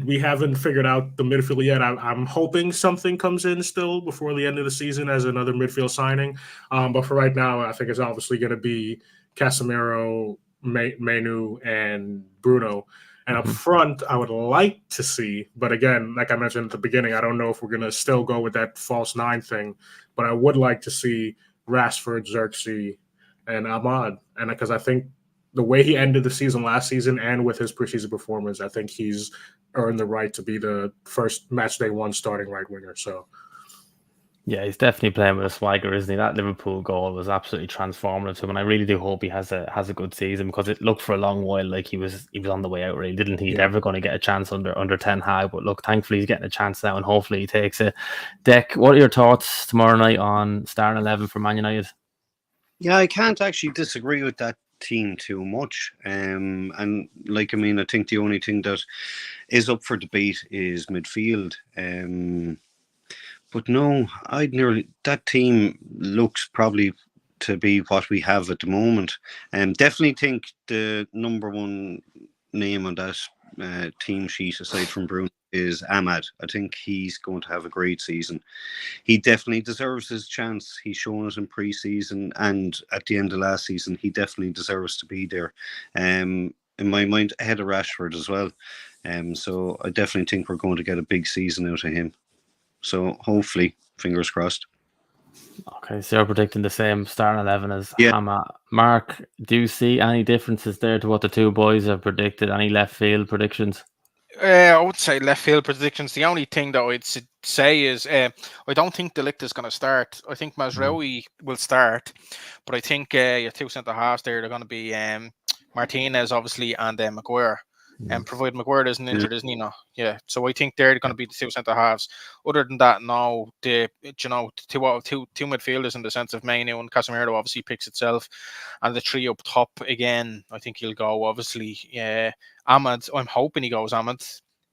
We haven't figured out the midfield yet. I'm hoping something comes in still before the end of the season as another midfield signing. But for right now, I think it's obviously going to be Casemiro, Menu, and Bruno. And up front, I would like to see, but again, like I mentioned at the beginning, I don't know if we're going to still go with that false 9 thing, but I would like to see Rashford, Xerxes, and Ahmad. And because I think the way he ended the season last season and with his preseason performance, I think he's earned the right to be the first match day 1 starting right winger. So yeah, he's definitely playing with a swagger, isn't he? That Liverpool goal was absolutely transformative to him, and I really do hope he has a good season, because it looked for a long while like he was on the way out. Really didn't think he'd ever going to get a chance under Ten Hag, but look, thankfully he's getting a chance now, and hopefully he takes it. Deck, what are your thoughts tomorrow night on starting 11 for Man United? Yeah, I can't actually disagree with that team too much. And like, I mean, I think the only thing that is up for debate is midfield. But no, that team looks probably to be what we have at the moment. Definitely think the number 1 name on that team sheet, aside from Bruno, is Ahmad. I think he's going to have a great season. He definitely deserves his chance. He's shown it in pre-season, and at the end of last season, he definitely deserves to be there. In my mind, ahead of Rashford as well. So I definitely think we're going to get a big season out of him. So hopefully, fingers crossed. Okay, so you're predicting the same starting 11 as Hammer. Mark, do you see any differences there to what the 2 boys have predicted? Any left field predictions? I would say left field predictions. The only thing that I'd say is I don't think De Ligt is going to start. I think Mazraoui will start, but I think your two centre halves there, they're going to be Martinez, obviously, and Maguire. And provided Maguire isn't injured, isn't he? No, yeah. So I think they're going to be the two centre halves. Other than that, no, two midfielders in the sense of Mainu and Casemiro obviously picks itself, and the three up top again. I think he'll go obviously. Ahmed. I'm hoping he goes Ahmed,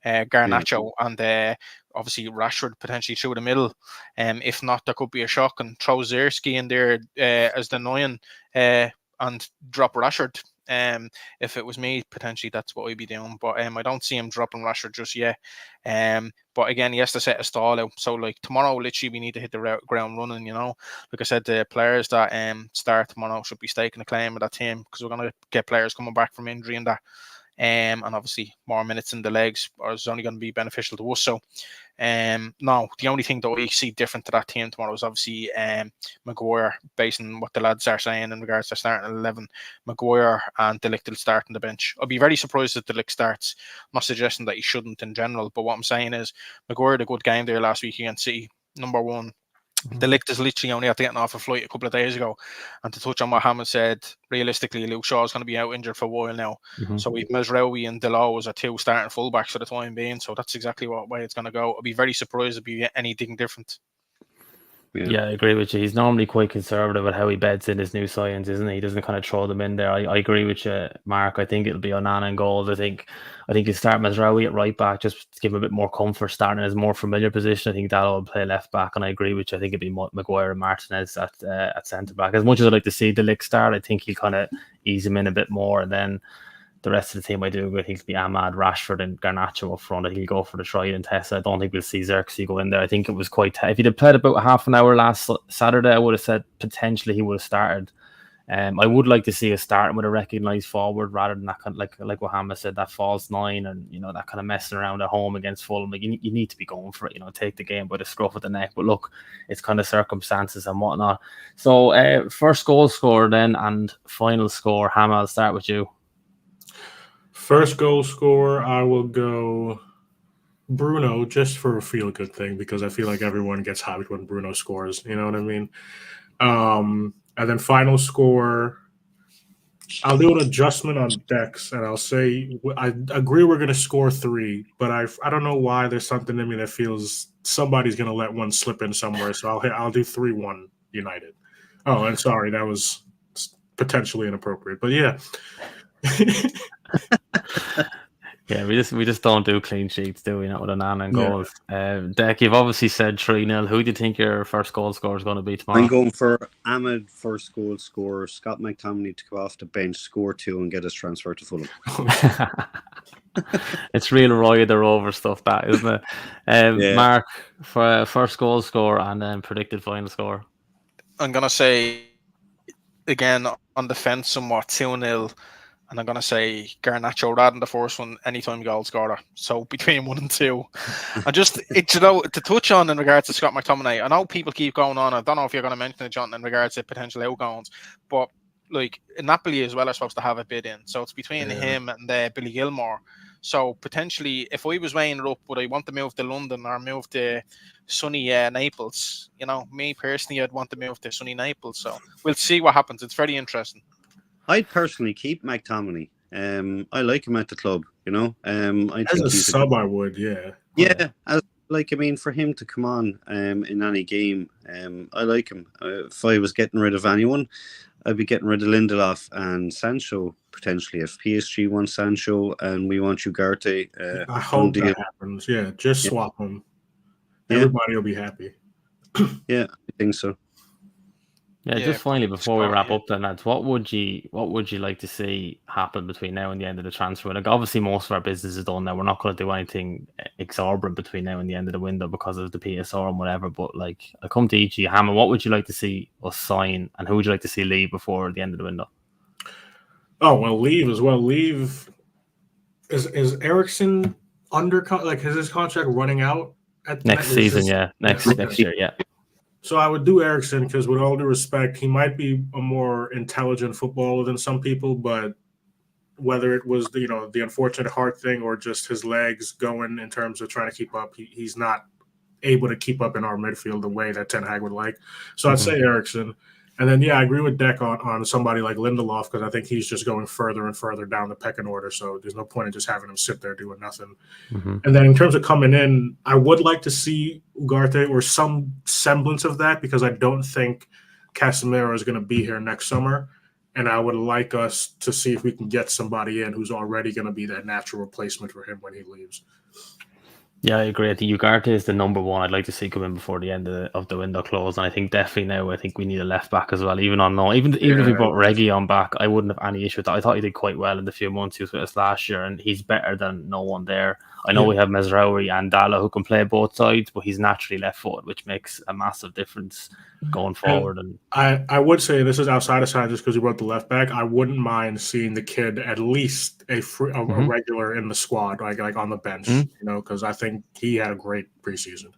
Garnacho, and obviously Rashford potentially through the middle. If not, there could be a shock and throw Zierski in there as the 9 and drop Rashford. If it was me, potentially that's what I'd be doing. But I don't see him dropping Rashford just yet. But again, he has to set a stall out. So like tomorrow, literally, we need to hit the ground running. Like I said, the players that start tomorrow should be staking a claim with that team because we're gonna get players coming back from injury and that. And obviously more minutes in the legs is only going to be beneficial to us. So no, the only thing that we see different to that team tomorrow is obviously Maguire, based on what the lads are saying in regards to starting at 11. Maguire and De Ligt will start on the bench. I'll be very surprised if De Ligt starts. I'm not suggesting that he shouldn't in general, but what I'm saying is Maguire had a good game there last week against City, number one. De Ligt is literally only after getting off a flight a couple of days ago. And to touch on what Hammond said, realistically, Luke Shaw is going to be out injured for a while now. So we've Mazraoui and Delao as our two starting fullbacks for the time being. So that's exactly what way it's going to go. I'll be very surprised if it be anything different. Yeah, I agree with you. He's normally quite conservative with how he beds in his new science, isn't he? He doesn't kind of throw them in there. I agree with you, Mark. I think it'll be Onana in goals. I think you start Mazraoui at right back, just to give him a bit more comfort, starting in his more familiar position. I think Dalot will play left back, and I agree with you. I think it'll be Maguire and Martinez at centre back. As much as I'd like to see De Ligt start, I think he'll kind of ease him in a bit more, and then the rest of the team, I do agree. I think it'll be Ahmad, Rashford, and Garnacho up front. He'll go for the try and test. I don't think we'll see Xerxes go in there. I think it was quite if he'd have played about half an hour last Saturday, I would have said potentially he would have started. I would like to see us starting with a recognised forward rather than that kind of, like what Hamma said, that false 9 and that kind of messing around at home against Fulham. Like you need to be going for it. Take the game by the scruff of the neck. But look, it's kind of circumstances and whatnot. So first goal scorer then and final score. Hamma, I'll start with you. First goal scorer, I will go Bruno just for a feel-good thing because I feel like everyone gets hyped when Bruno scores. You know what I mean? And then final score, I'll do an adjustment on Dex, and I'll say I agree we're going to score 3, but I don't know why there's something in me that feels somebody's going to let one slip in somewhere, so I'll do 3-1 United. Oh, and sorry, that was potentially inappropriate, but yeah. Yeah, we just don't do clean sheets, do we? Not with Onana and goals. Dec, you've obviously said 3-0. Who do you think your first goal scorer is going to be tomorrow? I'm going for Ahmed, first goal scorer. Scott McTominay to go off the bench, score 2, and get us transferred to Fulham. It's real Roy the Rover stuff, that, isn't it? Mark, for first goal scorer and then predicted final score. I'm going to say, again, on the fence somewhat, 2-0. And I'm going to say Garnacho rather than the first one, anytime goal scorer. So between 1 and 2. And just, to touch on in regards to Scott McTominay, I know people keep going on. I don't know if you're going to mention it, John, in regards to potential outgoings. But, like, Napoli as well are supposed to have a bid in. So it's between him and Billy Gilmore. So potentially, if I was weighing it up, would I want to move to London or move to sunny Naples? Me personally, I'd want to move to sunny Naples. So we'll see what happens. It's very interesting. I'd personally keep McTominay. I like him at the club, I as think a sub, I would, yeah. Yeah, for him to come on in any game, I like him. If I was getting rid of anyone, I'd be getting rid of Lindelof and Sancho, potentially. If PSG wants Sancho and we want Ugarte. I hope that happens, yeah. Just swap them. Everybody will be happy. Yeah, I think so. Yeah, just finally before we wrap up then, lads, what would you like to see happen between now and the end of the transfer? Like, obviously most of our business is done now. We're not going to do anything exorbitant between now and the end of the window because of the PSR and whatever. But like, I come to each of you, Hammer, what would you like to see us sign, and who would you like to see leave before the end of the window? Oh well, leave as well. Leave is Eriksson under is his contract running out at next season? Next year, yeah. So I would do Eriksson because, with all due respect, he might be a more intelligent footballer than some people, but whether it was the unfortunate heart thing or just his legs going in terms of trying to keep up. He's not able to keep up in our midfield the way that Ten Hag would like. So I'd say Eriksen. And then, I agree with Deck on somebody like Lindelof, because I think he's just going further and further down the pecking order. So there's no point in just having him sit there doing nothing. And then in terms of coming in, I would like to see Ugarte or some semblance of that, because I don't think Casemiro is going to be here next summer. And I would like us to see if we can get somebody in who's already going to be that natural replacement for him when he leaves. Yeah, I agree. I think Ugarte is the number one I'd like to see come in before the end of the window close. And I think definitely now, I think we need a left back as well. Even on loan, even if we brought Reggie on back, I wouldn't have any issue with that. I thought he did quite well in the few months he was with us last year, and he's better than no one there. I know we have Mesraoui and Dalla who can play both sides, but he's naturally left-footed, which makes a massive difference going forward. And I would say, this is outside of side just because you brought the left back, I wouldn't mind seeing the kid at least a regular in the squad, like on the bench, because I think he had a great preseason.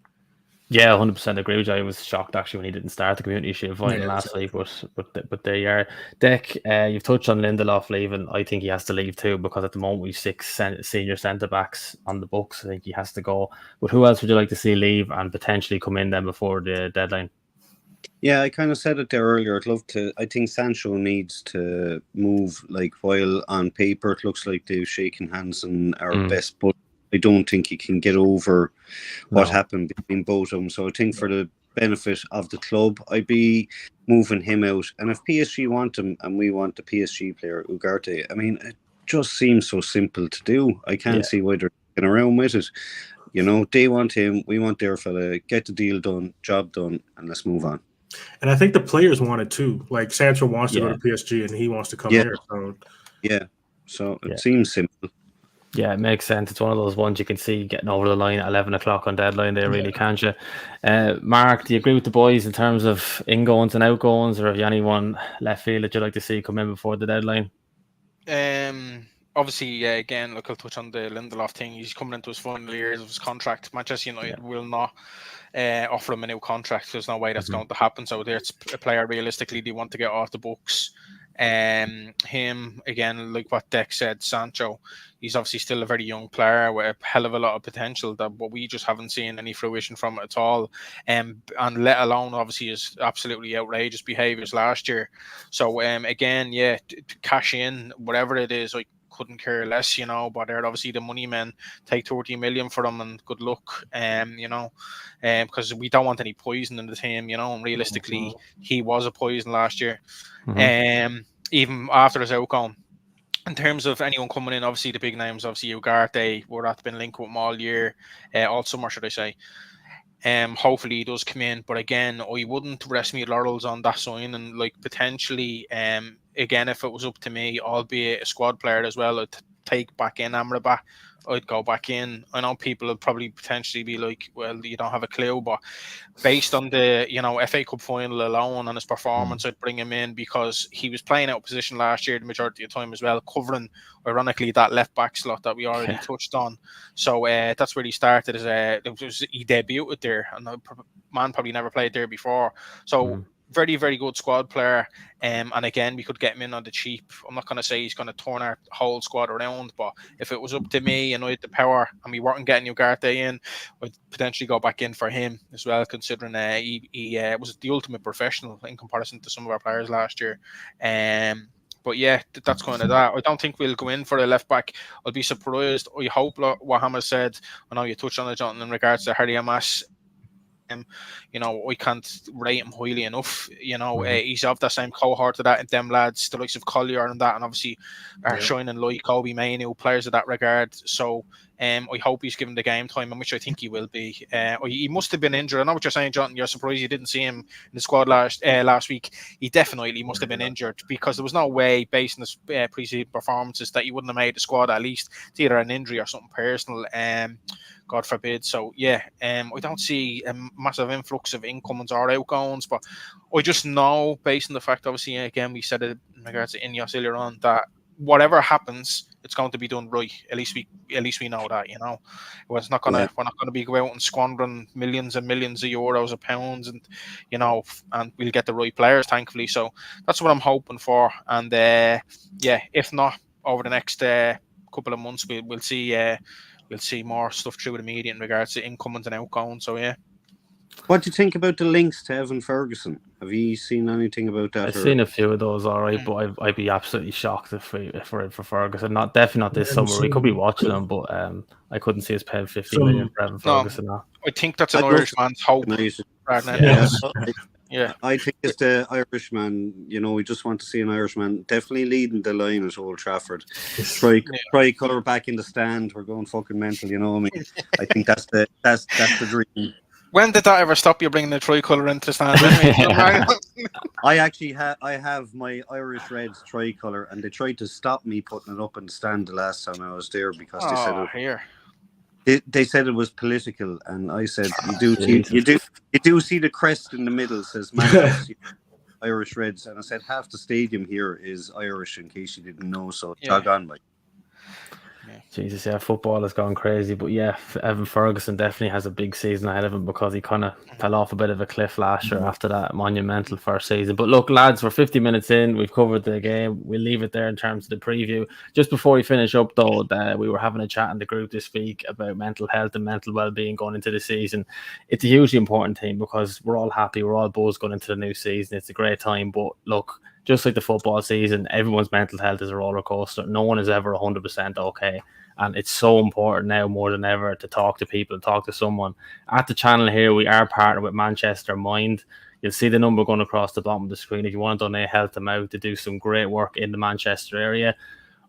Yeah, 100% agree with you. I was shocked actually when he didn't start the Community Shield final last week, but there you are. Deck, you've touched on Lindelof leaving. I think he has to leave too, because at the moment we've 6 senior centre backs on the books. I think he has to go. But who else would you like to see leave and potentially come in then before the deadline? Yeah, I kind of said it there earlier. I think Sancho needs to move. Like, while on paper it looks like they've shaken hands and are best, but I don't think he can get over what happened between both of them. So I think for the benefit of the club, I'd be moving him out. And if PSG want him and we want the PSG player, Ugarte, I mean, it just seems so simple to do. I can't see why they're getting around with it. They want him, we want their fella. Get the deal done, job done, and let's move on. And I think the players want it too. Like, Sancho wants to go to PSG and he wants to come here. So it seems simple. Yeah, it makes sense. It's one of those ones you can see getting over the line at 11 o'clock on deadline day, really, can't you? Mark, do you agree with the boys in terms of ingoings and outgoings, or have you anyone left field that you'd like to see come in before the deadline? Obviously, again, look, I'll touch on the Lindelof thing. He's coming into his final years of his contract. Manchester United will not offer him a new contract. There's no way that's going to happen. So there's a player realistically they want to get off the books. Him, again, like what Deck said, Sancho, he's obviously still a very young player with a hell of a lot of potential that what we just haven't seen any fruition from it at all. And let alone obviously his absolutely outrageous behaviours last year. So again, to cash in whatever it is, like, couldn't care less, but they're obviously the money men. Take 30 million for them and good luck, because we don't want any poison in the team, and realistically he was a poison last year. Even after his outcome. In terms of anyone coming in, obviously the big names, obviously Ugarte, that's been linked with him all year, all summer, should I say. Hopefully he does come in, but again, I wouldn't rest me laurels on that sign, and like potentially, again, if it was up to me, albeit a squad player as well, I'd take back in Amrabat. I'd go back in. I know people would probably potentially be like, well, you don't have a clue, but based on the FA Cup final alone and his performance, I'd bring him in, because he was playing out of position last year the majority of the time as well, covering, ironically, that left back slot that we already touched on. So that's where he started. He debuted there, and the man probably never played there before. So very, very good squad player. And again, we could get him in on the cheap. I'm not going to say he's going to turn our whole squad around, but if it was up to me and I had the power and we weren't getting Ugarte in, I'd potentially go back in for him as well, considering he was the ultimate professional in comparison to some of our players last year. But yeah, that's kind of that. I don't think we'll go in for a left back. I'll be surprised. I hope what Hammer said, I know you touched on it, Jonathan, in regards to Harry Hamas. I can't rate him highly enough. He's of that same cohort of that, and them lads, the likes of Collier and that, and obviously are shining light, Kobe Mainu, players of that regard. So I hope he's given the game time, and which I think he will be. He must have been injured. I know what you're saying, Jonathan. You're surprised you didn't see him in the squad last week. He definitely must have been injured, because there was no way, based on his pre-season performances, that he wouldn't have made the squad at least. It's either an injury or something personal. God forbid. So I don't see a massive influx of incomings or outgoings, but I just know, based on the fact, obviously, again, we said it in regards to Ineos earlier on, that whatever happens, it's going to be done right. At least we know that, Well, it's not gonna we're not gonna be going out and squandering millions and millions of euros or pounds, and and we'll get the right players, thankfully. So that's what I'm hoping for. And if not, over the next couple of months, we'll see more stuff through the media in regards to incomings and outgoings. So yeah. What do you think about the links to Evan Ferguson? Have you seen anything about that? I've seen a few of those, all right, but I'd be absolutely shocked if we're in for Ferguson. Definitely not this summer. We could be watching him, but I couldn't see us paying 50 million for Evan Ferguson now. I think that's an Irishman's hope. Yeah. I think it's the Irishman. We just want to see an Irishman definitely leading the line at Old Trafford. Tricolour back in the stand. We're going fucking mental. You know what I mean? I think that's the dream. When did that ever stop you bringing the tricolour into the stand? I have my Irish Reds tricolour, and they tried to stop me putting it up in the stand the last time I was there because they said it was political, and I said you do see the crest in the middle says Manchester Irish Reds, and I said half the stadium here is Irish in case you didn't know. So jog on, Mike. Jesus, football has gone crazy, but Evan Ferguson definitely has a big season ahead of him because he kind of fell off a bit of a cliff last year after that monumental first season. But look, lads, we're 50 minutes in. We've covered the game. We'll leave it there in terms of the preview. Just before we finish up, though, we were having a chat in the group this week about mental health and mental well-being going into the season. It's a hugely important thing because we're all happy. We're all buzzed going into the new season. It's a great time, but look, just like the football season, everyone's mental health is a roller coaster. No one is ever 100% okay. And it's so important now more than ever to talk to people, talk to someone. At the channel here, we are partnered with Manchester Mind. You'll see the number going across the bottom of the screen. If you want to donate, help them out to do some great work in the Manchester area.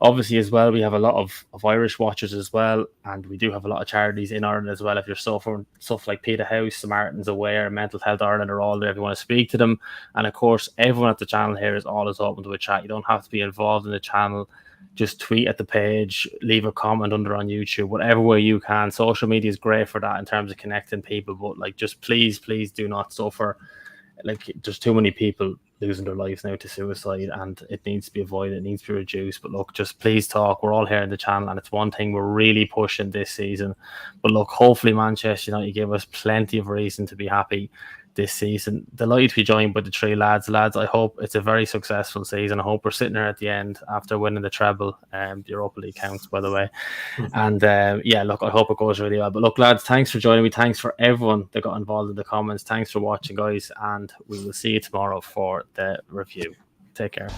Obviously, as well, we have a lot of Irish watchers as well. And we do have a lot of charities in Ireland as well. If you're suffering, stuff like Peterhouse, Samaritan's Aware, Mental Health Ireland are all there if you want to speak to them. And of course, everyone at the channel here is always open to a chat. You don't have to be involved in the channel. Just tweet at the page, leave a comment under on YouTube, whatever way you can. Social media is great for that in terms of connecting people, but just please do not suffer. There's too many people losing their lives now to suicide, and it needs to be avoided. It needs to be reduced. But look, just please talk. We're all here in the channel, and it's one thing we're really pushing this season. But look, hopefully Manchester United give us plenty of reason to be happy this season. Delighted to be joined by the three lads. I hope it's a very successful season. I hope we're sitting there at the end after winning the treble. The Europa League counts, by the way. And look, I hope it goes really well. But look, lads, thanks for joining me. Thanks for everyone that got involved in the comments. Thanks for watching, guys, and we will see you tomorrow for the review. Take care.